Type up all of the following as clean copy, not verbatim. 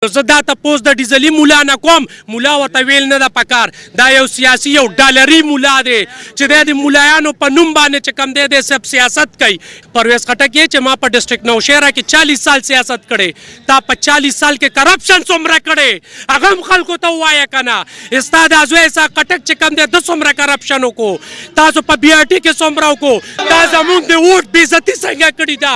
زه دا تپوس د ډیزلي مولا نه کوم مولا ورته ویل نه ده پکار دا یو سیاسي یو ډالري مولا دی چې دی د مولایانو په نوم باندې چې کوم دی دی سب سیاست کوي پرویز خټک چې ما په ډسټرکټ نوشهره کې 40 سال سیاست کړی تا په 40 سال کې کرپشن څومره کړی هغه هم خلکو ته ووایه که نه ستا د ازوی اسحاق خټک چې کوم دی ده څومره کرپشن وکړو تاسو په بي آر ټي کې څومره وکړو تا زموږ د ووټ بېعزتي څنګه کړې ده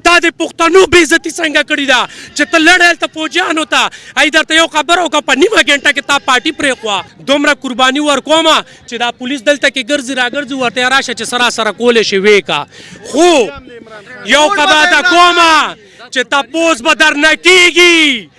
تا د پښتنو بېعزتي څنګه کړې ده چې ته لړ هلته فوجیانو ته ای درته یو خبره وکړه په نیمه ګنټه کې تا پارټي پرېښوه دومره قرباني ورکومه چې دا پولیس دلته کې ګرځي راګرځي ورته راشه چې سراسره کولی شي ویې کا خو یو خبره ده کومه چې تپوس به درنه کېږي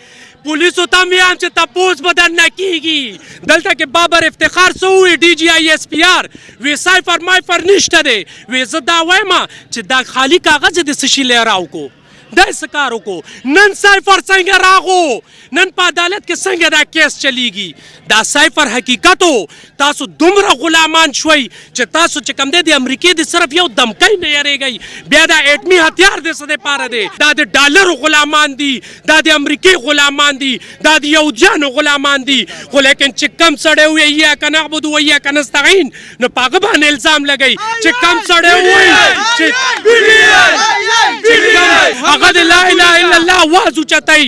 پولیسو ته هم یم چې تپوس به درنه کېږي دلته کې بابر افتخار څه ووایي ډي جي آی ایس پي آر وی سایفر مایفر نشته دی وی زه دا وایم چې دا خالي کاغذ د څه شي لی راوکړو دا څه کار وکړو نن سایفر څنګه راغو نن په عدالت کې څنګه دا کیس چلیږي دا سایفر حقیقت و تاسو دومره غلامان شوئ چې تاسو چې کوم دی د امریکې د صرف یو دمکۍ نه یریږئ بیا دا اټمي هتیار د څه دپاره دی دا د ډالرو غلامان دي دا د امریکې غلامان دي دا د یهودیانو غلامان دي خو لیکن چې کم سړی ووایي ایاک نعبد و ایاک نستعین نو په هغه باندې الزام لګئ چې کم سړی ووایي چې هغه د لا اله الا الله आवाज اوچتای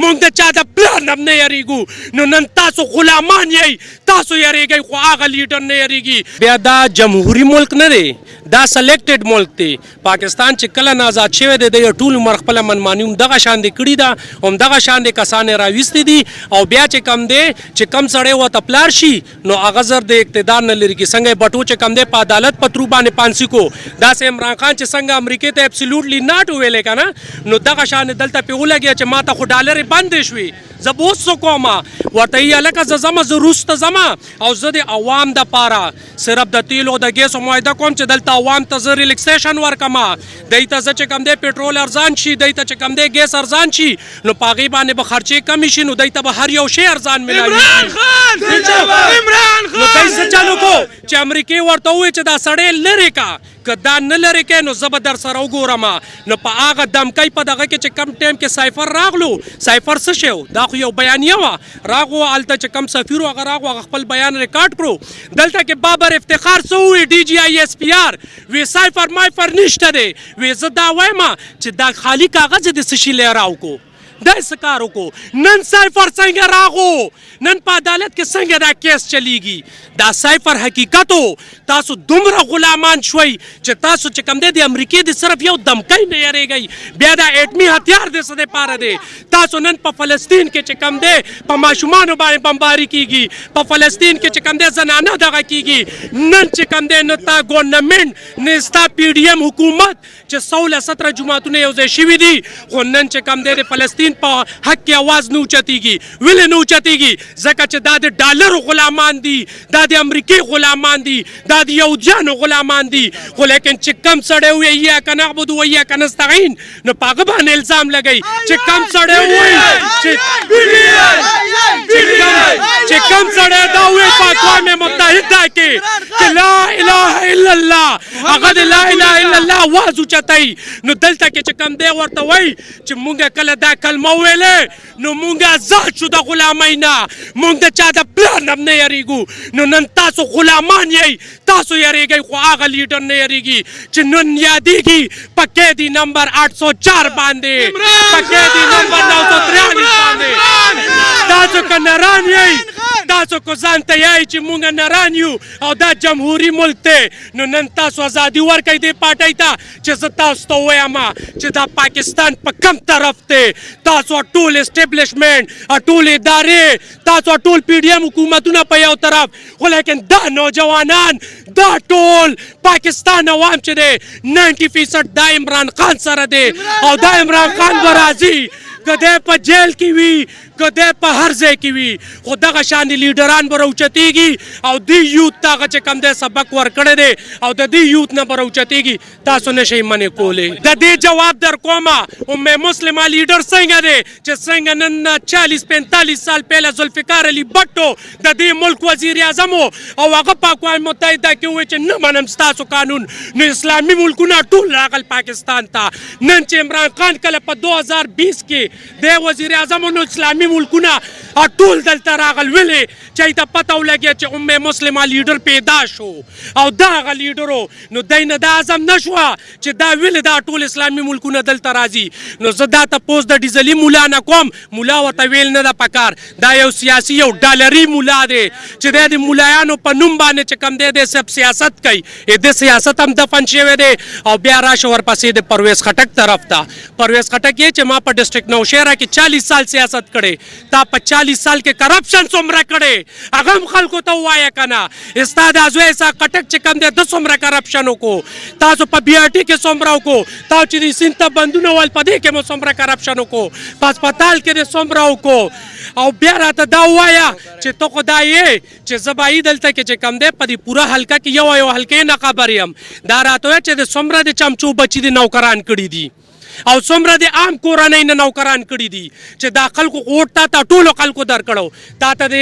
مونږ د چا د پلان هم نه یریږو نو نن تاسو غلامان یې تاسو یریږئ خو هغه لیډر نه یریږي بیا دا جمهوري ملک نه دی دا سلیکټډ ملک دی پاکستان چې کله نه آزاد شوی دی د ټول عمر خپله منماني هم دغه شان دی کړي ده هم دغه شان دی کسان یې راویستي دي او بیا چې کم دی چې کم سړی ورته پلار شي نو هغه زر د اقتدار نه لري کي څنګه بټو چې کم دی په عدالت په ترو باندې پانسي کو داسې عمران خان چې څنګه امریکې ته اپسلوټلی ناټ ویلې که نه نو دغه شان دلته پې ولګیا چې ما ته خو ډالرې بندې شوې زه به اوس څه کومه ورته یې هلکه زه ځمه زه روسته ځمه او زه د عوام دپاره صرف د تیلو د ګیسو معاهده کوم چې دلته عوام ته زه ریلیکسیشن ورکړمه دی ته زه چې کوم دی پټرول ارزان شي دی ته چې کوم دی ګیس ارزان شي نو په هغې باندې به خرچې کمې شي نو دی ته به هر یو شی ارزان میلاویږي نو دی څه چل وکړو چې امریکې ورته ووایي چې دا سړی لرې که که دا نه لرې کوې نو زه به در سره وګورم نو په هغه دمکۍ په دغه کې چې کم ټایم کې سایفر راغلو سایفر څه شی و دا خو یو بیانیه وه راغو هلته چې کم سفیر و هغه راغو هغه خپل بیان ریکارډ کړو دلته کې بابر افتخار څه ووایي ډي جي آی ایس پي آر وی سایفر مایفر نشته دی وی زه دا وایم چې دا خالي کاغذ د څه شي لی راوکړو دا څه کار وکړو نن سایفر څنګه راغو نن په عدالت کې څنګه دا کیس چلیږي دا سایفر حقیقت و تاسو دومره غلامان شوئ چې تاسو چې کوم دی د امریکې د صرف یو دمکۍ نه یریږئ بیا دا اټمي هتیار د څه دپاره دی تاسو نن په فلسطین کې چې کوم دی په ماشومانو باندې بمباري کیږي په فلسطین کې چې کوم دی زنانه دغه کیږي نن چې کوم دی نه تا ګورنمنټ نه ستا پی ډي ایم حکومت چې 16-17 جماعتونه یو ځای شوي دي خو نن چې کوم دی د فلسطین په حق کې اواز نه اوچتېږي ولې نه اوچتېږي ځکه چې دا د ډالرو غلامان دي دا د امریکې غلامان دي دا د یهودیانو غلامان دي خو لیکن چې کم سړی ووایي ایاک نعبد و ایاک نستعین نو په هغه باندې الزام لګئ چې کم سړی ووایي چې کم سړی دا ووایي په اقوام متحده کې چې لا اله الا الله هغه د لا اله الا الله आवाज اوچتای نو دلته کې چې کم دی ورته وایي چې مونږ کله دا کلمه وویلې نو مونږ آزاد شو د غلامۍ نه مونږ د چا د پلان هم نه یریږو نو نن تاسو غلامان یئ تاسو یریږئ خو هغه لیډر نه یریږي چې نن یادېږي په قیدي نمبر 804 باندې په قیدي نمبر 943 باندې تاسو که نران یئ تاسو که ځان ته یایئ چې مونږ نران یو او دا جمهوري ملک دی نو نن تاسو ازادي ورکئ دې پارټۍ ته چې زه تاسو ته ووایم چې دا پاکستان په کم طرف دی تاسو ټول اسټیبلیشمنټ ټول ادارې تاسو ټول پی ډي ایم حکومتونه په یو طرف خو لیکن دا نوجوانان دا ټول پاکستان عوام چې دی 90% دا عمران خان سره دی او دا عمران خان به راځي که دی په جیل کې وي که دی په هر ځای کې وي خو دغه شان لیډران به راوچتېږي او دې یوت ته هغه چې کوم دی سبق ورکړی دی او د دې یوت نه به راوچتېږي تاسو نشئ منې کولی د دې جواب در کومه ام مسلمه لیډر څنګه دی چې څنګه نن 40-45 سال پهله ذوالفقار علي بټو د دې ملک وزیر اعظم او هغه په اقوام متحده کې ووایي چې نه منم ستاسو قانون نو اسلامي ملکونه ټول راغل پاکستان ته نن چې عمران خان کله په 2020 کې د وزیر اعظم نو اسلامي اسلامي ملکونه ټول دلته راغل ولې چې ته پته ولګي چې امه مسلمه لیډر پیدا شو او دا هغه لیډرو نو دی نه دا عزم نه شوه چې دا ولې دا ټول اسلامي ملکونه دلته راځي نو زه دا تپوس د ډیزلي مولا نه کوم مولا ورته ویل نه ده پکار دا یو سیاسي یو ډالري مولا دی چې دی د مولایانو په نوم باندې چې کوم دی د سب سیاست کوي د سیاست هم دفن شوی دی او بیا راشه ورپسې د پرویز خټک طرف ته پرویز خټک یې چې ما په ډسټرکټ نوشهره کې 40 سال سیاست کړی تا په 40 سال کې کرپشن څومره کړی هغه هم خلکو ته ووایه که نه ستا د ازوی اسحاق خټک چې کوم دی ده څومره کرپشن وکړو تاسو په بي آر ټي کې څومره وکړو تاسو چې د سیند ته بندونه ول په دې کې مو څومره کرپشن وکړو په هسپتال کې دې څومره وکړو او بیا راته دا ووایه چې ته خو دا یې چې زه به دلته کې چې کوم دی په دې پوره حلقه کې یو حلقې نه خبر یم دا راته وایه چې د څومره د چمچو بچي د نوکران کړي دي او څومره د عام کورنۍ نه نوکران کړي دي چې دا خلکو اوټ تا ټولو خلکو درکړو تا ته د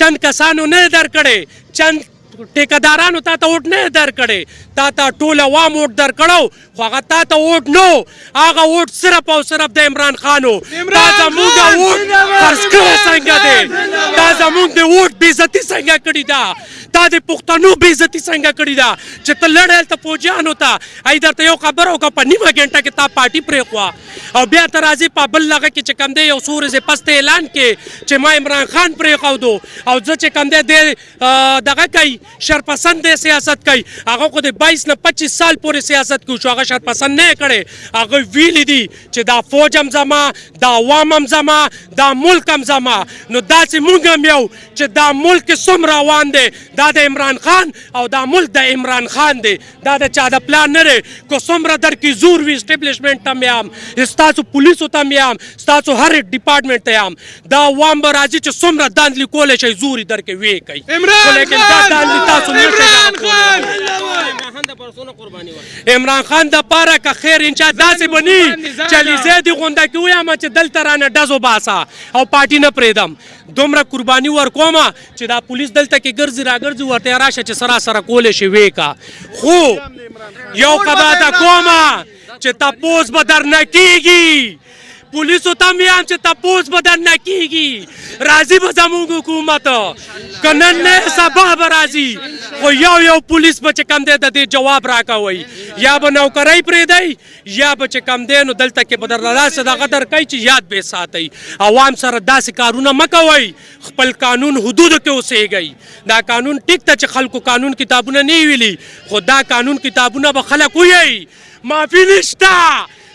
چند کسانو نه درکړی چند ټیکدارانو تا ته اوټ نه درکړی تا ته ټول عوام اوټ درکړو خو هغه تا ته اوټ نو هغه اوټ صرف او صرف د عمران خانو دا زموږ اوټ خرڅ کړی څنګه دی دا زموږ د اوټ بېعزتي څنګه کړې ده تا د پښتنو بېعزتي څنګه کړې ده چې ته لړ هلته فوجیانو ته ای درته یو خبره وکړه په نیمه ګنټه کې تا پارټي پرېښوه او بیا ته راځې په بل لغه کې چې کوم دی یو څو ورځې پس ته اعلان کې چې ما عمران خان پرېښودو او زه چې کوم دی دغه کوي شرپسند دی سیاست کوي هغه خو د 22 نه 25 سال پورې سیاست کوي شو هغه شرپسند نه یې کړی هغه ویلي دي چې دا فوج هم زما دا عوام هم زما دا ملک هم زما نو داسې موږ هم یو چې دا ملک څومره روان دی دا د عمران خان او دا ملک د عمران خان دی دا د چا د پلان نه دی که څومره در کې زور وي اسټیبلیشمنټ ته م یم ستاسو پولیسو ته م یم ستاسو هر ډپارټمنټ ته یم دا عوام به راځي چې څومره داندلي کولی شئ زور یې در کې ویې کوي لیکن دا داندلي تاسو عمران خان د پاره که خیر انشاء داسې بني چې لیزې دې غونډه کې ویم چې دلته رانه ډزو باسه او پارټي نه پرېږدم دومره قرباني ورکومه چې دا پولیس دلته کې ګرځي راګرځي ورته یې راشه چې سراسره کولی شي ویې کا خو یو خبره ده کومه چې تپوس به درنه کېږي پولیسو ته م یم چې تپوس به درنه کېږي راځي به زموږ حکومت که نن نه سبا به راځي خو یو پولیس به چې کوم دی د دې جواب راکوئ یا به نوکرۍ پرېږدئ یا به چې کوم دی نو دلته کې به درله داسې دغه درکوي چې یاد به ساتئ عوام سره داسې کارونه مه کوئ خپل قانون حدودو کې اوسېږئ دا قانون ټیک ته چې خلکو قانون کتابونه نه ویلي خو دا قانون کتابونه به خلک ویئ معافي نشته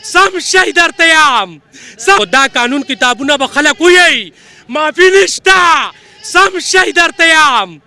سم شی درته یم دا قانون کتابونه به خلک ویئ معافي نشته سم شی درته یم